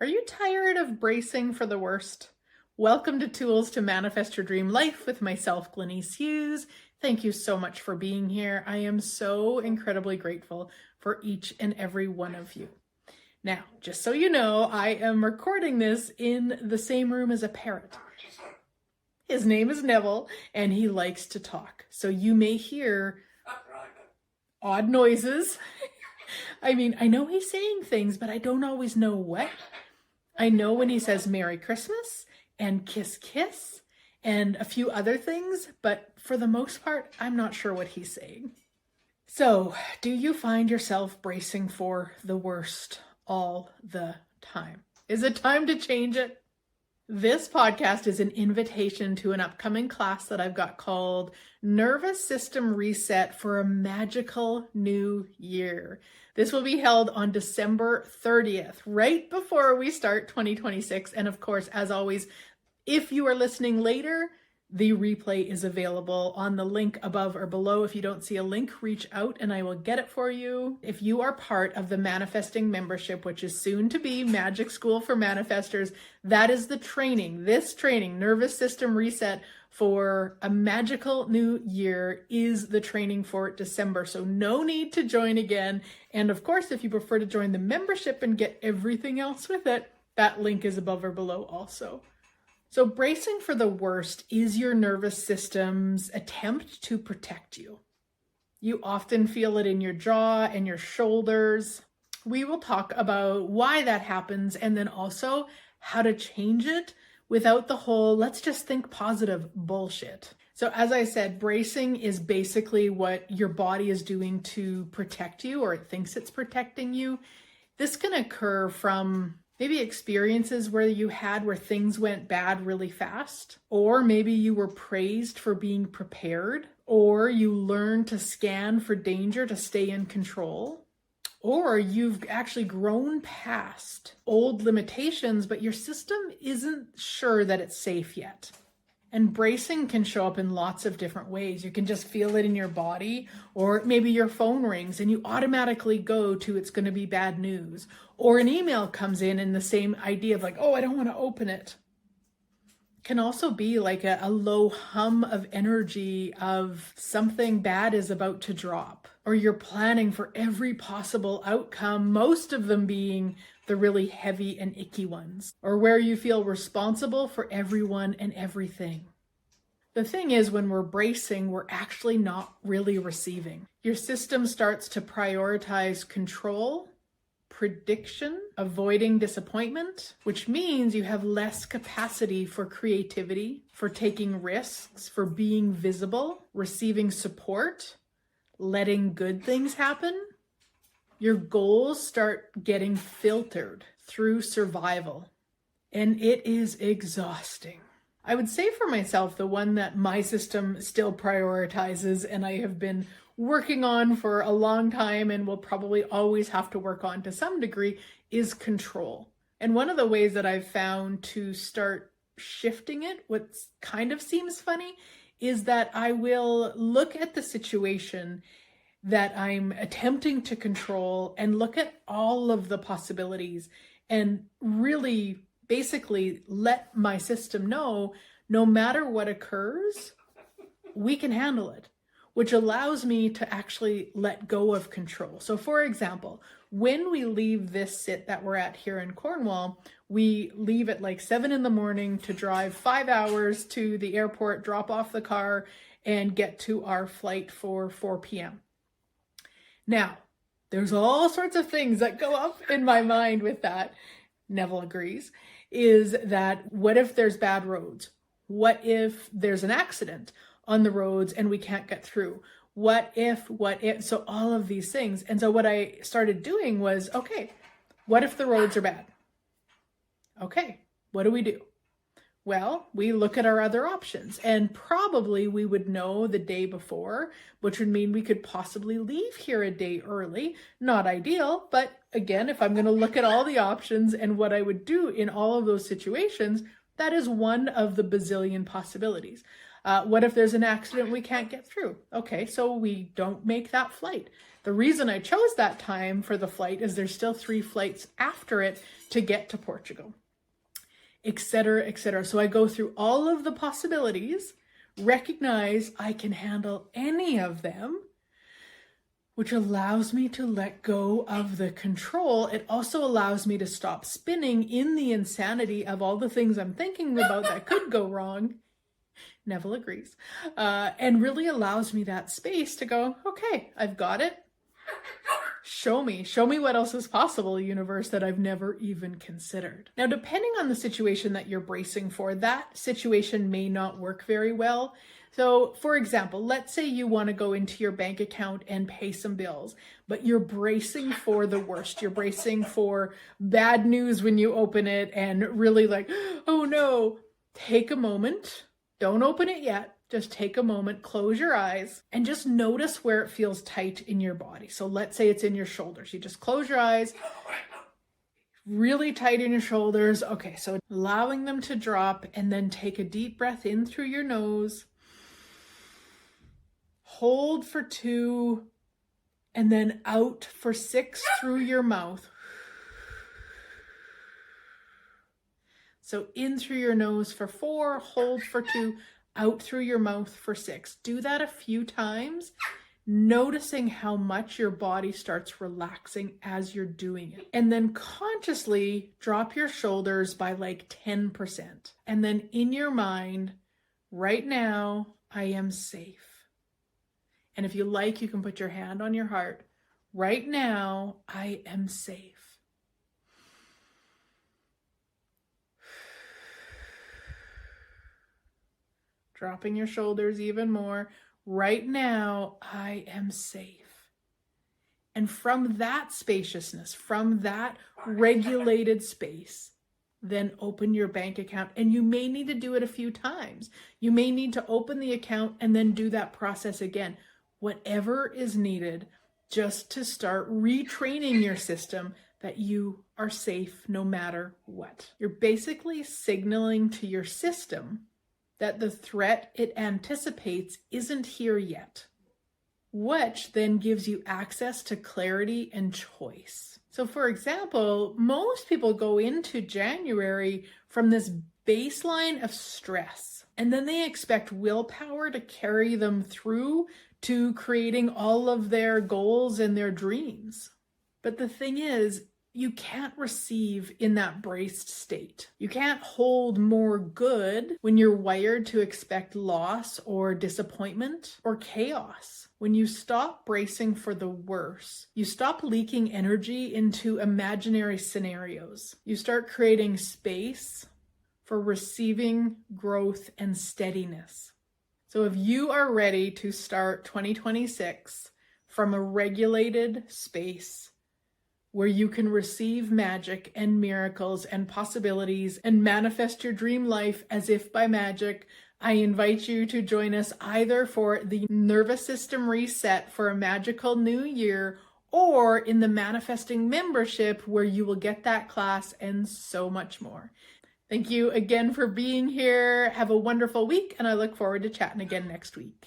Are you tired of bracing for the worst? Welcome to Tools to Manifest Your Dream Life with myself, Glenyce Hughes. Thank you so much for being here. I am so incredibly grateful for each and every one of you. Now, just so you know, I am recording this in the same room as a parrot. His name is Neville, and he likes to talk. So you may hear odd noises. I mean, I know he's saying things, but I don't always know what. I know when he says Merry Christmas and kiss kiss and a few other things, but for the most part, I'm not sure what he's saying. So, do you find yourself bracing for the worst all the time? Is it time to change it? This podcast is an invitation to an upcoming class that I've got called Nervous System Reset for a Magical New Year. This will be held on December 30th, right before we start 2026. And of course, as always, if you are listening later, the replay is available on the link above or below. If you don't see a link, reach out and I will get it for you. If you are part of the Manifesting membership, which is soon to be Magic School for Manifestors, that is the training. This training, Nervous System Reset for a Magical New Year, is the training for December. So no need to join again. And of course, if you prefer to join the membership and get everything else with it, that link is above or below also. So bracing for the worst is your nervous system's attempt to protect you. You often feel it in your jaw and your shoulders. We will talk about why that happens and then also how to change it without the whole let's just think positive bullshit. So as I said, bracing is basically what your body is doing to protect you, or it thinks it's protecting you. This can occur from maybe experiences where things went bad really fast, or maybe you were praised for being prepared, or you learned to scan for danger to stay in control, or you've actually grown past old limitations, but your system isn't sure that it's safe yet. And bracing can show up in lots of different ways. You can just feel it in your body, or maybe your phone rings and you automatically go to it's going to be bad news. Or an email comes in the same idea of like, oh, I don't want to open it. It can also be like a low hum of energy of something bad is about to drop. Or you're planning for every possible outcome, most of them being the really heavy and icky ones, or where you feel responsible for everyone and everything. The thing is, when we're bracing, we're actually not really receiving. Your system starts to prioritize control, prediction, avoiding disappointment, which means you have less capacity for creativity, for taking risks, for being visible, receiving support, letting good things happen. Your goals start getting filtered through survival, and it is exhausting. I would say for myself, the one that my system still prioritizes and I have been working on for a long time and will probably always have to work on to some degree is control. And one of the ways that I've found to start shifting it, what kind of seems funny, is that I will look at the situation that I'm attempting to control and look at all of the possibilities and really basically let my system know no matter what occurs, we can handle it, which allows me to actually let go of control. So for example, when we leave this sit that we're at here in Cornwall, we leave at like 7 a.m. to drive 5 hours to the airport, drop off the car, and get to our flight for 4 p.m. Now, there's all sorts of things that go up in my mind with that. Neville agrees, is that what if there's bad roads? What if there's an accident on the roads and we can't get through? What if, so all of these things. And so what I started doing was, okay, what if the roads are bad? Okay, what do we do? Well, we look at our other options, and probably we would know the day before, which would mean we could possibly leave here a day early. Not ideal, but again, if I'm going to look at all the options and what I would do in all of those situations, that is one of the bazillion possibilities. What if there's an accident we can't get through? Okay, so we don't make that flight. The reason I chose that time for the flight is there's still 3 flights after it to get to Portugal, etc., etc. So I go through all of the possibilities, recognize I can handle any of them, which allows me to let go of the control. It also allows me to stop spinning in the insanity of all the things I'm thinking about that could go wrong. Neville agrees. And really allows me that space to go, okay, I've got it. Show me what else is possible, universe, that I've never even considered. Now, depending on the situation that you're bracing for, that situation may not work very well. So, for example, let's say you want to go into your bank account and pay some bills, but you're bracing for the worst. You're bracing for bad news when you open it and really like, oh no. Take a moment. Don't open it yet. Just take a moment, close your eyes, and just notice where it feels tight in your body. So let's say it's in your shoulders. You just close your eyes, really tight in your shoulders. Okay, so allowing them to drop, and then take a deep breath in through your nose. Hold for 2, and then out for 6 through your mouth. So in through your nose for 4, hold for 2, out through your mouth for 6. Do that a few times, noticing how much your body starts relaxing as you're doing it. And then consciously drop your shoulders by like 10%. And then in your mind, right now, I am safe. And if you like, you can put your hand on your heart. Right now, I am safe. Dropping your shoulders even more. Right now, I am safe. And from that spaciousness, from that regulated space, then open your bank account. And you may need to do it a few times. You may need to open the account and then do that process again. Whatever is needed just to start retraining your system that you are safe no matter what. You're basically signaling to your system that the threat it anticipates isn't here yet, which then gives you access to clarity and choice. So for example, most people go into January from this baseline of stress, and then they expect willpower to carry them through to creating all of their goals and their dreams. But the thing is, you can't receive in that braced state. You can't hold more good when you're wired to expect loss or disappointment or chaos. When you stop bracing for the worst, you stop leaking energy into imaginary scenarios. You start creating space for receiving growth and steadiness. So if you are ready to start 2026 from a regulated space, where you can receive magic and miracles and possibilities and manifest your dream life as if by magic, I invite you to join us either for the nervous system reset for a magical new year, or in the manifesting membership where you will get that class and so much more. Thank you again for being here. Have a wonderful week, and I look forward to chatting again next week.